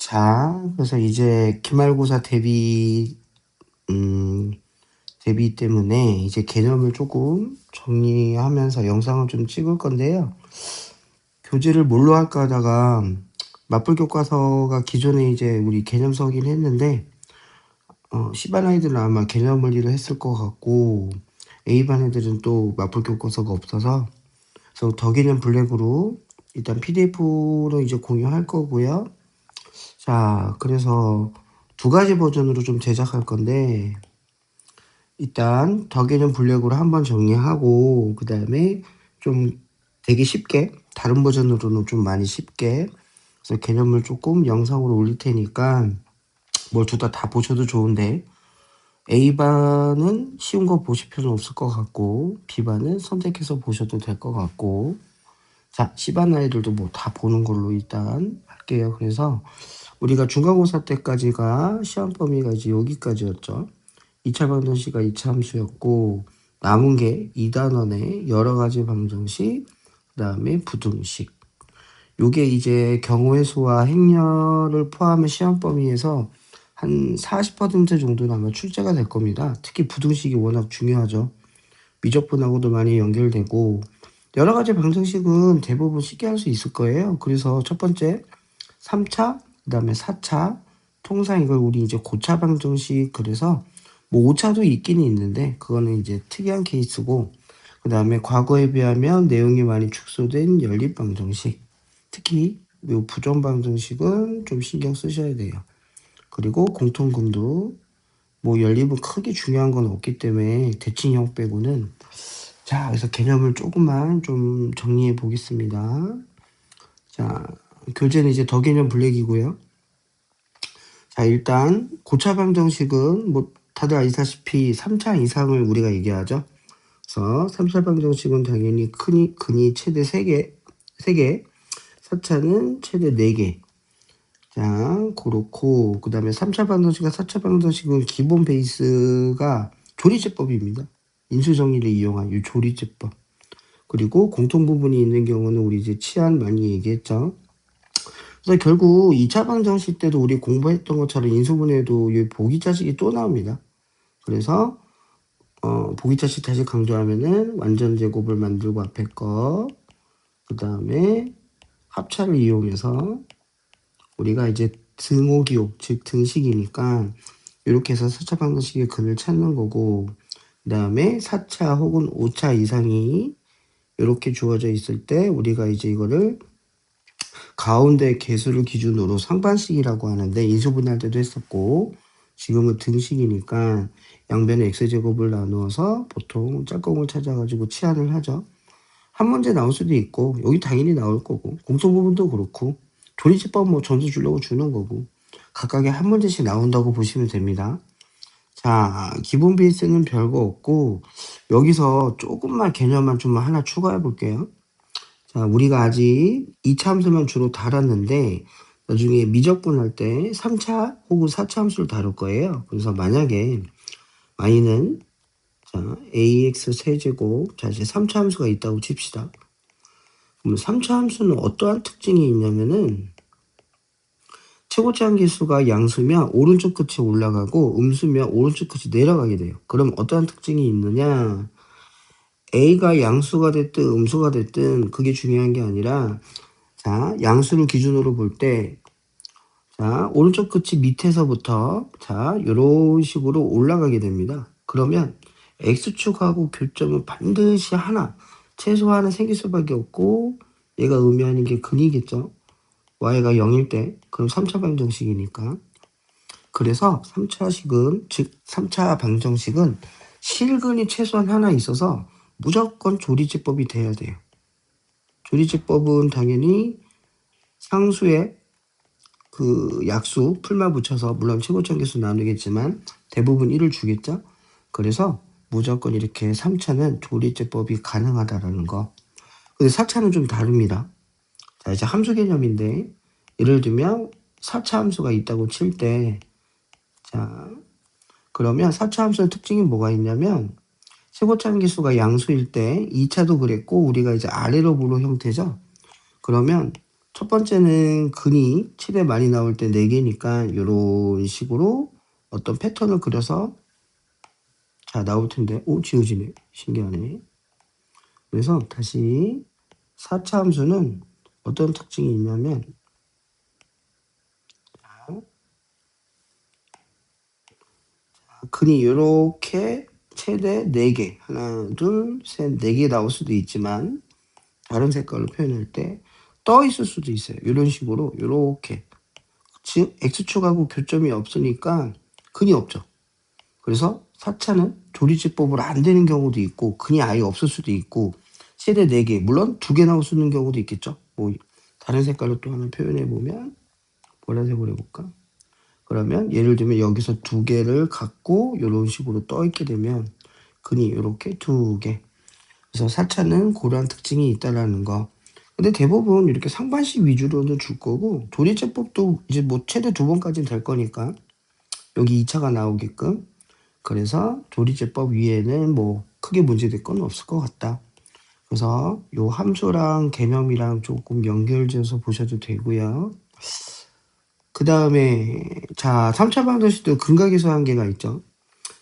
자, 그래서 이제 기말고사 대비 때문에 이제 개념을 조금 정리하면서 영상을 좀 찍을 건데요. 교재를 뭘로 할까 하다가 맞불 교과서가 기존에 이제 우리 개념서긴 했는데, C반 아이들은 아마 개념 원리로 했을 것 같고, A반 애들은 또 맞불 교과서가 없어서, 그래서 더 개념 블랙으로 일단 PDF로 이제 공유할 거고요. 자, 그래서 두 가지 버전으로 좀 제작할 건데, 일단 더 개념 블랙으로 한번 정리하고, 그 다음에 좀 되게 쉽게, 다른 버전으로는 좀 많이 쉽게, 그래서 개념을 조금 영상으로 올릴 테니까, 뭘 둘 다 보셔도 좋은데, A반은 쉬운 거 보실 필요는 없을 것 같고, B반은 선택해서 보셔도 될 것 같고, 자, C반 아이들도 뭐 다 보는 걸로 일단 할게요. 그래서 우리가 중간고사 때까지가 시험 범위가 이제 여기까지였죠. 2차 방정식과 2차 함수였고, 남은 게 2단원의 여러 가지 방정식, 그 다음에 부등식. 요게 이제 경우의 수와 행렬을 포함한 시험 범위에서 한 40% 정도는 아마 출제가 될 겁니다. 특히 부등식이 워낙 중요하죠. 미적분하고도 많이 연결되고, 여러 가지 방정식은 대부분 쉽게 할 수 있을 거예요. 그래서 첫 번째, 3차, 그 다음에 4차, 통상 이걸 우리 이제 고차 방정식, 그래서 뭐 5차도 있기는 있는데, 그거는 이제 특이한 케이스고, 그 다음에 과거에 비하면 내용이 많이 축소된 연립 방정식, 특히 이 부정 방정식은 좀 신경 쓰셔야 돼요. 그리고 공통금도 뭐 연립은 크게 중요한 건 없기 때문에 대칭형 빼고는. 자, 그래서 개념을 조금만 좀 정리해 보겠습니다. 자, 교재는 이제 더 개념 블랙이고요. 자, 일단 고차 방정식은 뭐 다들 아시다시피 3차 이상을 우리가 얘기하죠. 그래서 3차 방정식은 당연히 근이 최대 3개, 4차는 최대 4개. 자, 그렇고, 그 다음에 3차 방정식과 4차 방정식은 기본 베이스가 조리제법입니다. 인수정리를 이용한 이 조리제법. 그리고 공통 부분이 있는 경우는 우리 이제 치안 많이 얘기했죠. 그래서 결국 2차 방정식 때도 우리 공부했던 것처럼 인수분해도 이 보기자식이 또 나옵니다. 그래서 보기자식 다시 강조하면은 완전 제곱을 만들고 앞에 거, 그 다음에 합차를 이용해서 우리가 이제 등호기호, 즉 등식이니까 이렇게 해서 4차 방정식의 근을 찾는 거고, 그 다음에 4차 혹은 5차 이상이 이렇게 주어져 있을 때 우리가 이제 이거를 가운데 개수를 기준으로 상반식이라고 하는데, 인수분해할 때도 했었고, 지금은 등식이니까 양변의 x제곱을 나누어서 보통 짝꿍을 찾아가지고 치환을 하죠. 한 문제 나올 수도 있고, 여기 당연히 나올 거고, 공통 부분도 그렇고, 조리제법 뭐 점수 주려고 주는 거고, 각각의 한 문제씩 나온다고 보시면 됩니다. 자, 기본 베이스는 별거 없고, 여기서 조금만 개념만 좀 하나 추가해 볼게요. 자, 우리가 아직 2차 함수만 주로 다뤘는데, 나중에 미적분할 때 3차 혹은 4차 함수를 다룰 거예요. 그래서 만약에 y는 자, ax 세제곱, 자, 이제 3차 함수가 있다고 칩시다. 그럼 3차 함수는 어떠한 특징이 있냐면은, 최고치 함계수가 양수면 오른쪽 끝이 올라가고 음수면 오른쪽 끝이 내려가게 돼요. 그럼 어떠한 특징이 있느냐? a가 양수가 됐든 음수가 됐든 그게 중요한 게 아니라, 자, 양수를 기준으로 볼 때, 자, 오른쪽 끝이 밑에서부터, 자, 요런 식으로 올라가게 됩니다. 그러면 x축하고 교점은 반드시 하나, 최소한은 생길 수밖에 없고, 얘가 의미하는 게 근이겠죠. y가 0일 때, 그럼 3차 방정식이니까. 그래서 3차식은, 즉 3차 방정식은 실근이 최소한 하나 있어서 무조건 조리제법이 돼야 돼요. 조리제법은 당연히 상수에 그 약수 풀만 붙여서 물론 최고점계수 나누겠지만 대부분 1을 주겠죠. 그래서 무조건 이렇게 3차는 조리제법이 가능하다라는 거. 근데 4차는 좀 다릅니다. 자, 이제 함수 개념인데, 예를 들면 4차 함수가 있다고 칠 때, 자, 그러면 4차 함수의 특징이 뭐가 있냐면, 최고차 함계수가 양수일 때 2차도 그랬고, 우리가 이제 아래로 보는 형태죠. 그러면 첫 번째는 근이 최대 많이 나올 때 4개니까 요런 식으로 어떤 패턴을 그려서 자 나올 텐데 지워지네. 신기하네. 그래서 다시 4차 함수는 어떤 특징이 있냐면 근이 이렇게 최대 4개 하나 둘 셋 4개 나올 수도 있지만 다른 색깔로 표현할 때 떠 있을 수도 있어요. 이런 식으로 이렇게 즉 x축하고 교점이 없으니까 근이 없죠. 그래서 4차는 조리제법으로 안 되는 경우도 있고 근이 아예 없을 수도 있고 최대 4개 물론 2개 나올 수 있는 경우도 있겠죠. 뭐 다른 색깔로 또 하나 표현해 보면 보라색으로 해볼까? 그러면 예를 들면 여기서 2개를 갖고 이런 식으로 떠 있게 되면 근이 이렇게 2개. 그래서 4차는 그러한 특징이 있다라는 거. 근데 대부분 이렇게 상반식 위주로는 줄 거고 조리제법도 이제 뭐 최대 2번까지는 될 거니까 여기 2차가 나오게끔 그래서 조리제법 위에는 뭐 크게 문제될 건 없을 것 같다. 그래서 요 함수랑 개념이랑 조금 연결지어서 보셔도 되고요. 그 다음에 자 3차 방정식도 근각에서 한계가 있죠.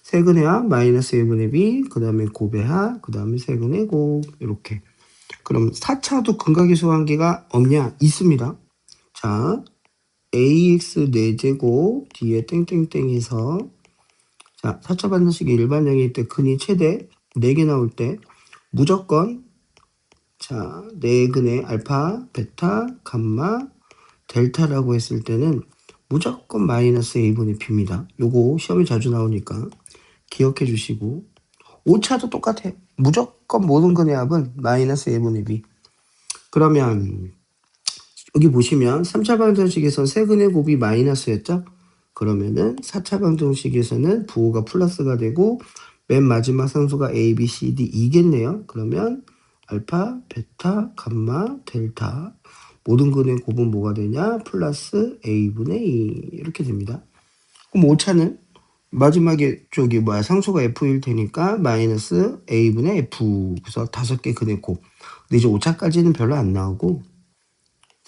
세근의 합 마이너스 1분의 b 그 다음에 곱의 합 그 다음에 세근의 곱 이렇게. 그럼 4차도 근각에서 한계가 없냐? 있습니다. 자 ax 4제곱 뒤에 땡땡땡에서 자 4차 방정식이 일반형일 때 근이 최대 4개 나올 때 무조건 자 4근의 알파, 베타, 감마, 델타라고 했을 때는 무조건 마이너스 a분의 b입니다. 요거 시험에 자주 나오니까 기억해 주시고 5차도 똑같아요. 무조건 모든 근의 합은 마이너스 a분의 b. 그러면 여기 보시면 3차 방정식에서 세근의 곱이 마이너스였죠? 그러면은 4차 방정식에서는 부호가 플러스가 되고 맨 마지막 상수가 a, b, c, d 2겠네요. 그러면 알파, 베타, 감마, 델타 모든 근의 곱은 뭐가 되냐? 플러스 a분의 2 이렇게 됩니다. 그럼 5차는 마지막에 저기 뭐야 상수가 f일 테니까 마이너스 a분의 f 그래서 5개 근의 곱. 근데 이제 5차까지는 별로 안 나오고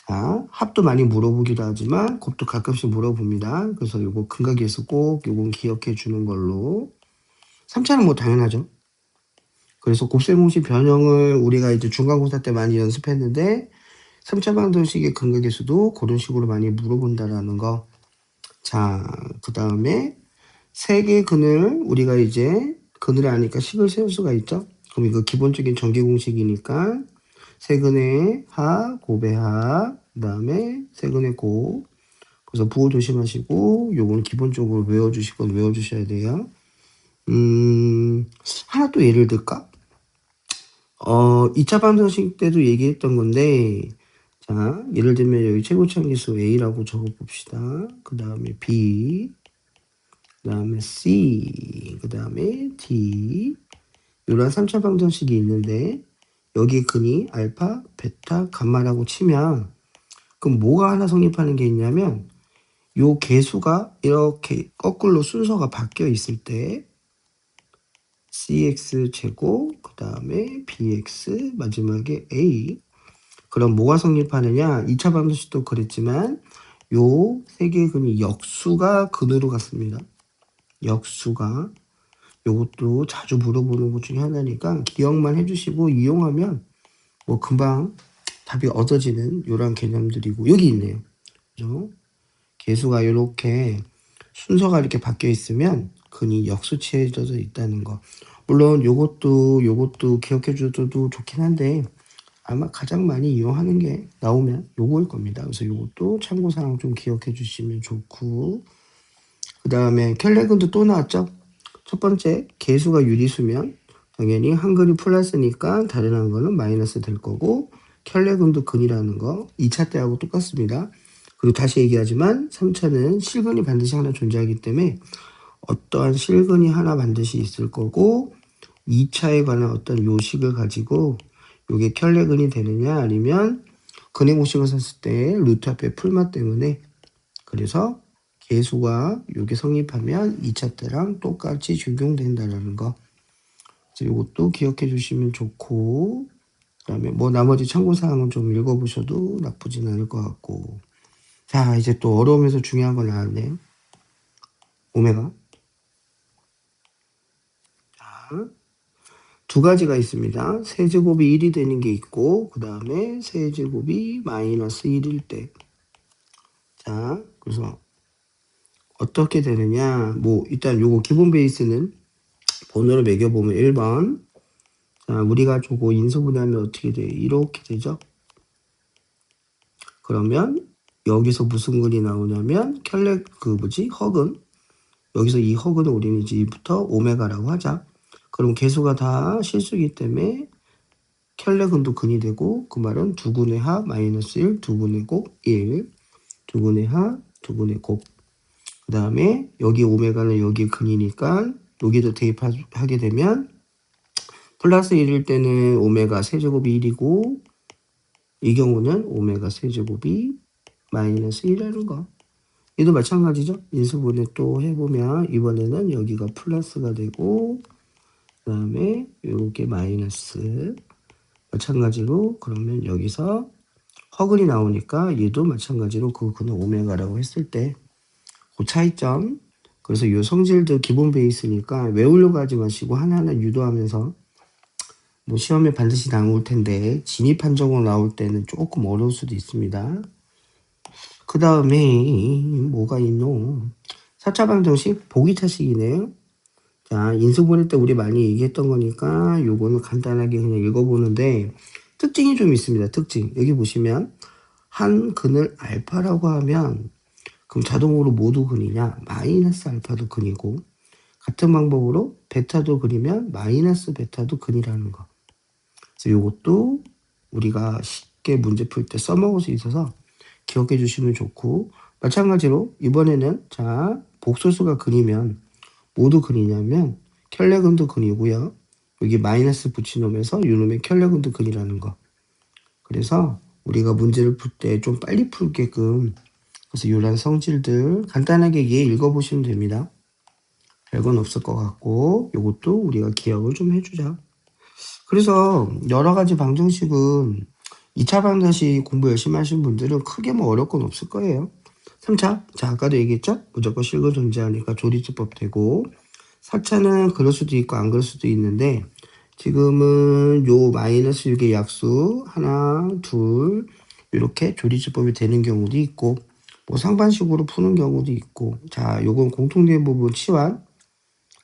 자, 합도 많이 물어보기도 하지만 곱도 가끔씩 물어봅니다. 그래서 요거 근각에서 꼭 요건 기억해 주는 걸로. 3차는 뭐 당연하죠. 그래서 곱셈공식 변형을 우리가 이제 중간고사 때 많이 연습했는데 3차 방정식의 근각에서도 그런 식으로 많이 물어본다라는 거. 자, 그 다음에 세 개의 근을 우리가 이제 근을 아니까 식을 세울 수가 있죠. 그럼 이거 기본적인 전개공식이니까 세근의 하, 곱의 하, 그 다음에 세근의 곱. 그래서 부호 조심하시고 요건 기본적으로 외워주시건 외워주셔야 돼요. 하나 또 예를 들까? 2차 방정식 때도 얘기했던 건데 자 예를 들면 여기 최고차함계수 A라고 적어봅시다. 그 다음에 B 그 다음에 C 그 다음에 D 이런 3차 방정식이 있는데 여기 근이 알파, 베타, 감마라고 치면 그럼 뭐가 하나 성립하는 게 있냐면 요 개수가 이렇게 거꾸로 순서가 바뀌어 있을 때 cx 제곱 그 다음에 bx 마지막에 a 그럼 뭐가 성립하느냐 2차 방정식도 그랬지만 요 세 개의 근이 역수가 근으로 갔습니다. 역수가 요것도 자주 물어보는 것 중에 하나니까 기억만 해주시고 이용하면 뭐 금방 답이 얻어지는 이런 개념들이고 여기 있네요. 그죠? 개수가 이렇게 순서가 이렇게 바뀌어 있으면 근이 역수치해져 있다는 거. 물론 요것도 기억해 줘도 좋긴 한데 아마 가장 많이 이용하는 게 나오면 요거일 겁니다. 그래서 요것도 참고사항 좀 기억해 주시면 좋고 그 다음에 켈레근도 또 나왔죠. 첫 번째 개수가 유리수면 당연히 한글이 플러스니까 다른 한글은 마이너스 될 거고 켈레근도 근이라는 거 2차 때하고 똑같습니다. 그리고 다시 얘기하지만 3차는 실근이 반드시 하나 존재하기 때문에 어떠한 실근이 하나 반드시 있을 거고 2차에 관한 어떤 요식을 가지고 이게 켈레근이 되느냐 아니면 근의 공식을 썼을 때 루트 앞에 풀마 때문에 그래서 개수가 요게 성립하면 2차 때랑 똑같이 적용된다는 거. 그래서 이것도 기억해 주시면 좋고 그다음에 뭐 나머지 참고사항은 좀 읽어보셔도 나쁘진 않을 것 같고. 자, 이제 또 어려우면서 중요한 거 나왔네요. 오메가. 자, 두 가지가 있습니다. 세제곱이 1이 되는 게 있고, 그 다음에 세제곱이 마이너스 1일 때. 자, 그래서 어떻게 되느냐. 뭐, 일단 요거 기본 베이스는 번호를 매겨보면 1번. 자, 우리가 저거 인수분해하면 어떻게 돼? 이렇게 되죠? 그러면 여기서 무슨 글이 나오냐면, 허근. 여기서 이 허근을 우리는 이제 부터 오메가라고 하자. 그럼 개수가 다 실수이기 때문에 켤레근도 근이 되고, 그 말은 두근의 하 마이너스 1, 두근의 곱 1, 두근의 하, 두근의 곱. 그 다음에 여기 오메가는 여기 근이니까 여기도 대입하게 되면 플러스 1일 때는 오메가 세제곱이 1이고, 이 경우는 오메가 세제곱이 마이너스 1이라는 거. 얘도 마찬가지죠. 인수분해 또 해보면 이번에는 여기가 플러스가 되고, 그 다음에 이렇게 마이너스. 마찬가지로 그러면 여기서 허근이 나오니까 얘도 마찬가지로 그는 오메가라고 했을 때 그 차이점. 그래서 이 성질들 기본 베이스니까 외우려고 하지 마시고 하나하나 유도하면서 뭐 시험에 반드시 나올 텐데 진입 판정으로 나올 때는 조금 어려울 수도 있습니다. 그 다음에 뭐가 있노? 4차 방정식 보기 차식이네요. 자, 인수분해 때 우리 많이 얘기했던 거니까 요거는 간단하게 그냥 읽어보는데 특징이 좀 있습니다. 특징. 여기 보시면 한 근을 알파라고 하면 그럼 자동으로 모두 근이냐? 마이너스 알파도 근이고, 같은 방법으로 베타도 근이면 마이너스 베타도 근이라는 거. 그래서 요것도 우리가 쉽게 문제 풀 때 써먹을 수 있어서 기억해 주시면 좋고, 마찬가지로 이번에는 자, 복소수가 근이면 모두 근이냐면 켤레근도 근이고요. 여기 마이너스 붙이놓으면서 요놈의 켤레근도 근이라는 거. 그래서 우리가 문제를 풀 때 좀 빨리 풀게끔, 그래서 이런 성질들 간단하게 얘 읽어보시면 됩니다. 별건 없을 것 같고 요것도 우리가 기억을 좀 해주자. 그래서 여러 가지 방정식은 2차 방정식 공부 열심히 하신 분들은 크게 뭐 어려울 건 없을 거예요. 3차, 자 아까도 얘기했죠? 무조건 실근 존재하니까 조리제법 되고, 4차는 그럴 수도 있고 안 그럴 수도 있는데 지금은 요 마이너스 6의 약수 하나, 둘 이렇게 조리제법이 되는 경우도 있고, 뭐 상반식으로 푸는 경우도 있고. 자, 요건 공통된 부분 치환.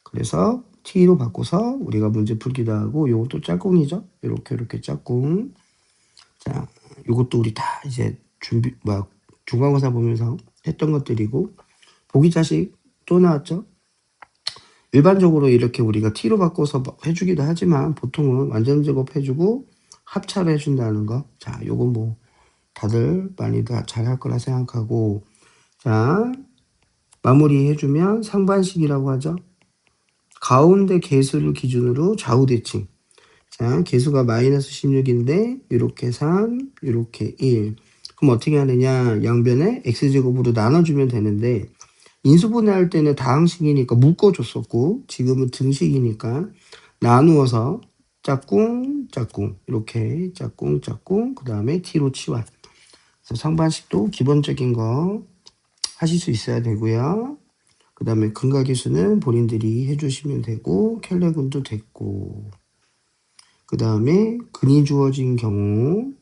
그래서 t로 바꿔서 우리가 문제 풀기도 하고, 요것도 짝꿍이죠. 이렇게 짝꿍. 자, 요것도 우리 다 이제 중간고사 보면서 했던 것들이고, 보기 자식 또 나왔죠. 일반적으로 이렇게 우리가 t로 바꿔서 해주기도 하지만 보통은 완전 제곱 해주고 합차를 해준다는 거. 자, 요건 뭐 다들 많이 다 잘할 거라 생각하고, 자, 마무리 해주면 상반식이라고 하죠. 가운데 개수를 기준으로 좌우 대칭. 자, 개수가 마이너스 16인데 이렇게 3, 이렇게 1. 그럼 어떻게 하느냐? 양변에 x제곱으로 나눠주면 되는데 인수분해할 때는 다항식이니까 묶어줬었고, 지금은 등식이니까 나누어서 짝꿍 짝꿍 이렇게 짝꿍 짝꿍, 그 다음에 t로 치환. 그래서 상반식도 기본적인 거 하실 수 있어야 되고요. 그 다음에 근각계수는 본인들이 해주시면 되고, 켈레근도 됐고, 그 다음에 근이 주어진 경우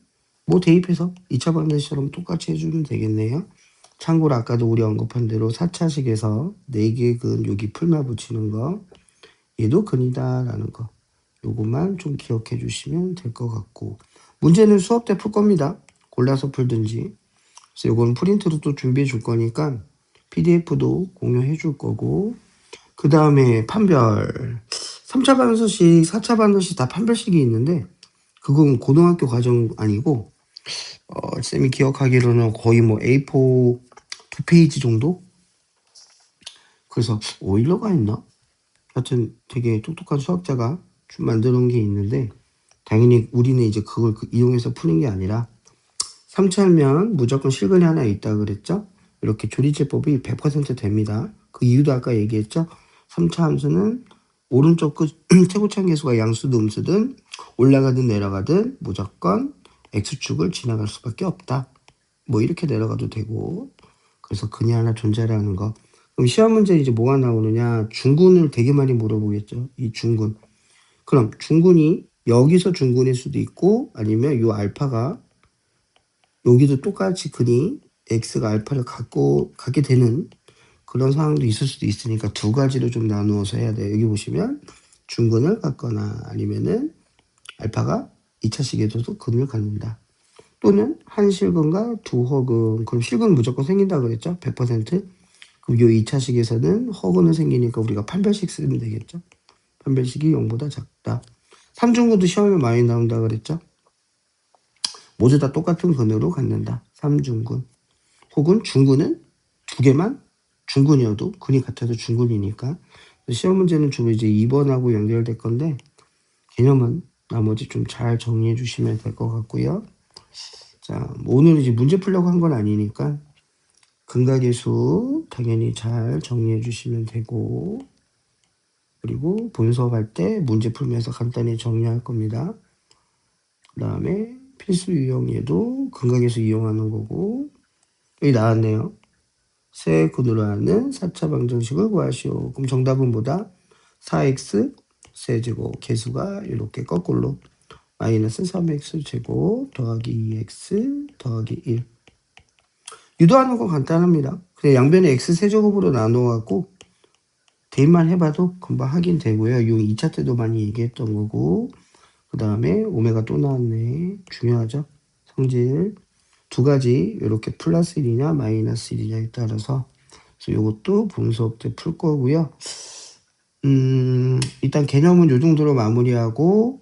뭐 대입해서 2차 방정식처럼 똑같이 해주면 되겠네요. 참고로 아까도 우리 언급한 대로 4차식에서 4개의 근 여기 풀마 붙이는 거, 얘도 근이다 라는 거, 요것만 좀 기억해 주시면 될 것 같고, 문제는 수업 때 풀 겁니다. 골라서 풀든지. 그래서 요건 프린트로 또 준비해 줄 거니까 PDF도 공유해 줄 거고, 그 다음에 판별. 3차 반서식, 4차 반서식 다 판별식이 있는데 그건 고등학교 과정 아니고 쌤이 기억하기로는 거의 뭐 A4 두 페이지 정도? 그래서 오일러가 있나? 하여튼 되게 똑똑한 수학자가 좀 만들어 놓은 게 있는데, 당연히 우리는 이제 그걸 이용해서 푸는 게 아니라 3차면 무조건 실근이 하나 있다 그랬죠? 이렇게 조리제법이 100% 됩니다. 그 이유도 아까 얘기했죠? 3차 함수는 오른쪽 끝 최고차항 계수가 양수든 음수든 올라가든 내려가든 무조건 X축을 지나갈 수밖에 없다. 뭐 이렇게 내려가도 되고. 그래서 근이 하나 존재라는 거. 그럼 시험 문제 이제 뭐가 나오느냐? 중군을 되게 많이 물어보겠죠. 이 중군. 그럼 중군이 여기서 중군일 수도 있고 아니면 요 알파가 여기도 똑같이 근이 X가 알파를 갖게 되는 그런 상황도 있을 수도 있으니까 두 가지로 좀 나누어서 해야 돼요. 여기 보시면 중근을 갖거나 아니면은 알파가 2차 식에서도 근을 갖는다. 또는 한 실근과 두 허근. 그럼 실근 무조건 생긴다 그랬죠? 100%. 그럼 요 2차 식에서는 허근은 생기니까 우리가 판별식 쓰면 되겠죠? 판별식이 0보다 작다. 3중근도 시험에 많이 나온다 그랬죠? 모두 다 똑같은 근으로 갖는다. 3중근. 혹은 중근은 두 개만 중근이어도 근이 같아도 중근이니까. 시험 문제는 주로 이제 2번하고 연결될 건데 개념은 나머지 좀 잘 정리해 주시면 될 것 같고요. 자, 오늘 이제 문제 풀려고 한 건 아니니까 근각계수 당연히 잘 정리해 주시면 되고, 그리고 본 수업할 때 문제 풀면서 간단히 정리할 겁니다. 그 다음에 필수 유형에도 근각계수 이용하는 거고, 여기 나왔네요. 세 근으로 하는 4차 방정식을 구하시오. 그럼 정답은 뭐다? 4x 세제곱 계수가 이렇게 거꾸로 마이너스 3x 제곱 더하기 2x 더하기 1. 유도하는 건 간단합니다. 그냥 양변에 x 세제곱으로 나눠갖고 대입만 해봐도 금방 확인 되고요. 요 2차 때도 많이 얘기했던 거고, 그 다음에 오메가 또 나왔네. 중요하죠? 성질 두 가지 이렇게 플러스 1이냐 마이너스 1이냐에 따라서. 그래서 요것도 본 수업 때 풀 거고요. 일단 개념은 요 정도로 마무리하고,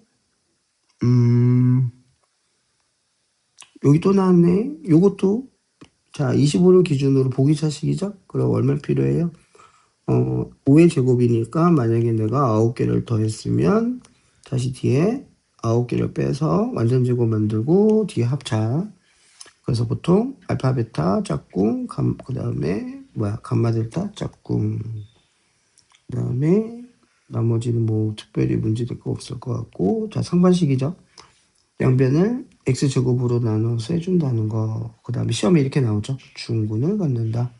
여기 또 나왔네. 요것도, 자, 25를 기준으로 보기차식이죠? 그럼 얼마 필요해요? 5의 제곱이니까 만약에 내가 9개를 더했으면 다시 뒤에 9개를 빼서 완전 제곱 만들고 뒤에 합차. 그래서 보통 알파, 베타, 짝꿍, 그 다음에 감마, 델타, 짝꿍. 그 다음에 나머지는 뭐 특별히 문제될 거 없을 것 같고, 자, 상반식이죠. 양변을 x제곱으로 나눠서 해준다는 거. 그 다음에 시험에 이렇게 나오죠. 중근을 갖는다.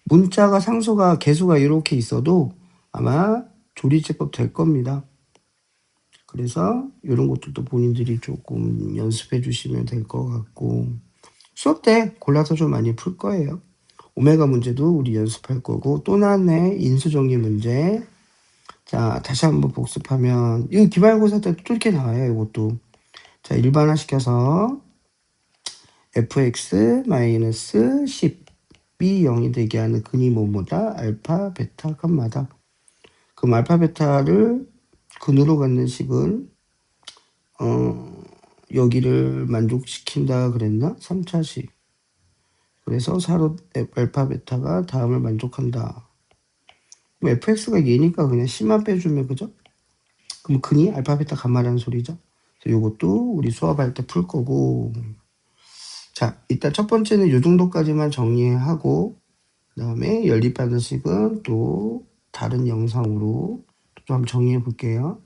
문자가 상수가 개수가 이렇게 있어도 아마 조리제법 될 겁니다. 그래서 이런 것들도 본인들이 조금 연습해 주시면 될 것 같고, 수업 때 골라서 좀 많이 풀 거예요. 오메가 문제도 우리 연습할 거고, 또 나왔네. 인수정리 문제. 자, 다시 한번 복습하면, 이거 기말고사 때 또 이렇게 나와요. 이것도. 자, 일반화시켜서 fx-10 b 0이 되게 하는 근이 뭐뭐다? 알파, 베타, 감마다. 그럼 알파, 베타를 근으로 갖는 식은 여기를 만족시킨다 그랬나? 3차식. 그래서 사로 알파, 베타가 다음을 만족한다. 그럼 fx가 얘니까 그냥 10만 빼주면 그죠? 그럼 근이 알파, 베타, 감마라는 소리죠. 그래서 이것도 우리 수업할 때 풀 거고. 자, 일단 첫 번째는 이 정도까지만 정리하고, 그 다음에 연립 방정식은 또 다른 영상으로 좀 한번 정리해 볼게요.